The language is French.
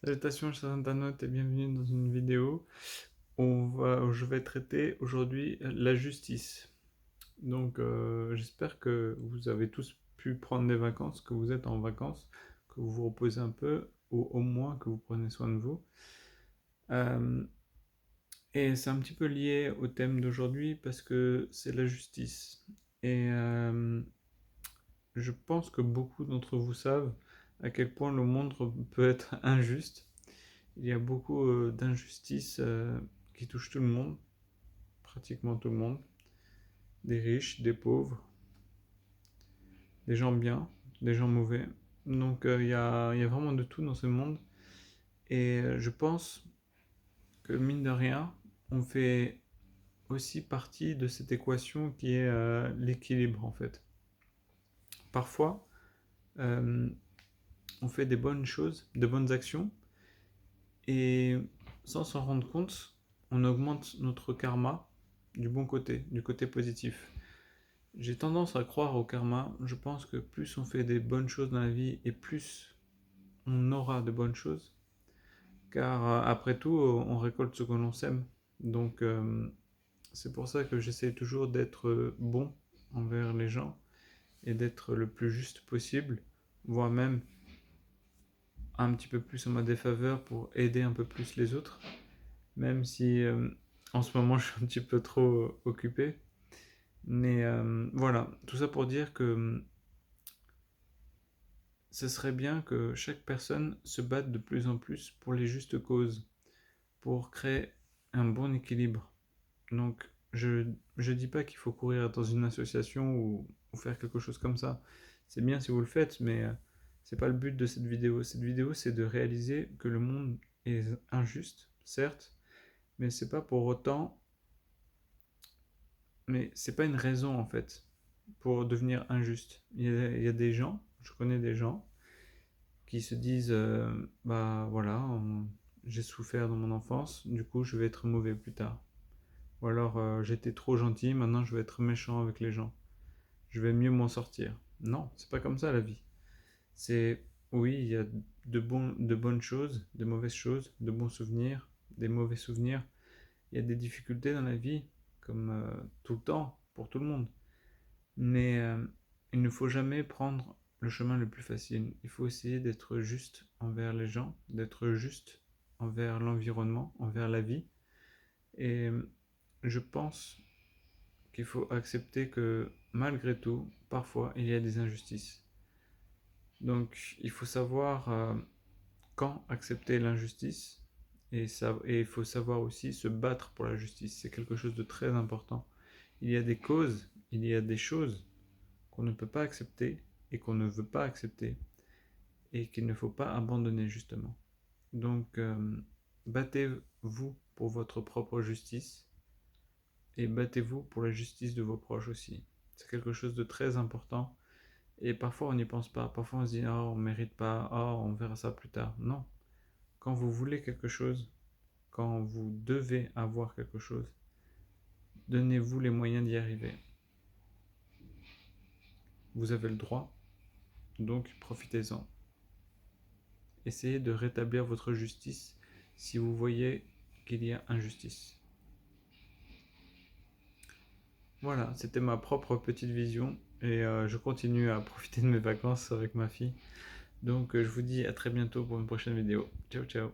Salutations chers internautes et bienvenue dans une vidéo où je vais traiter aujourd'hui la justice. Donc j'espère que vous avez tous pu prendre des vacances, que vous êtes en vacances, que vous vous reposez un peu ou au moins que vous prenez soin de vous. Euh, et c'est un petit peu lié au thème d'aujourd'hui parce que c'est la justice. Et je pense que beaucoup d'entre vous savent à quel point le monde peut être injuste. Il y a beaucoup d'injustices qui touchent tout le monde, pratiquement tout le monde. Des riches, des pauvres, des gens bien, des gens mauvais. Donc il y a vraiment de tout dans ce monde. Et je pense que mine de rien, on fait aussi partie de cette équation qui est l'équilibre en fait. Parfois, euh, on fait des bonnes choses, de bonnes actions, et sans s'en rendre compte, on augmente notre karma du bon côté, du côté positif. J'ai tendance à croire au karma. Je pense que plus on fait des bonnes choses dans la vie et plus on aura de bonnes choses. Car après tout, on récolte ce que l'on sème. Donc c'est pour ça que j'essaie toujours d'être bon envers les gens et d'être le plus juste possible, voire même un petit peu plus en ma défaveur pour aider un peu plus les autres. Même si en ce moment je suis un petit peu trop occupé. Mais voilà, tout ça pour dire que ce serait bien que chaque personne se batte de plus en plus pour les justes causes, pour créer un bon équilibre. Donc, je dis pas qu'il faut courir dans une association ou faire quelque chose comme ça. C'est bien si vous le faites, mais c'est pas le but de cette vidéo. Cette vidéo, c'est de réaliser que le monde est injuste, certes, mais c'est pas pour autant, mais c'est pas une raison en fait pour devenir injuste. Il y a des gens, je connais des gens qui se disent bah voilà, j'ai souffert dans mon enfance, du coup je vais être mauvais plus tard. Ou alors j'étais trop gentil, maintenant je vais être méchant avec les gens. Je vais mieux m'en sortir. Non, c'est pas comme ça la vie. C'est oui, il y a de bonnes choses, de mauvaises choses, de bons souvenirs, des mauvais souvenirs. Il y a des difficultés dans la vie, comme tout le temps, pour tout le monde. Mais il ne faut jamais prendre le chemin le plus facile. Il faut essayer d'être juste envers les gens, d'être juste envers l'environnement, envers la vie. Et je pense qu'il faut accepter que malgré tout, parfois, il y a des injustices. Donc il faut savoir quand accepter l'injustice et il faut savoir aussi se battre pour la justice. C'est quelque chose de très important. Il y a des causes, il y a des choses qu'on ne peut pas accepter et qu'on ne veut pas accepter et qu'il ne faut pas abandonner justement. Donc battez-vous pour votre propre justice et battez-vous pour la justice de vos proches aussi. C'est quelque chose de très important et parfois on n'y pense pas. Parfois on se dit oh on mérite pas, oh on verra ça plus tard. Non. Quand vous voulez quelque chose, quand vous devez avoir quelque chose, donnez-vous les moyens d'y arriver. Vous avez le droit, donc profitez-en. Essayez de rétablir votre justice si vous voyez qu'il y a injustice. Voilà, c'était ma propre petite vision et je continue à profiter de mes vacances avec ma fille. Donc je vous dis à très bientôt pour une prochaine vidéo. Ciao ciao.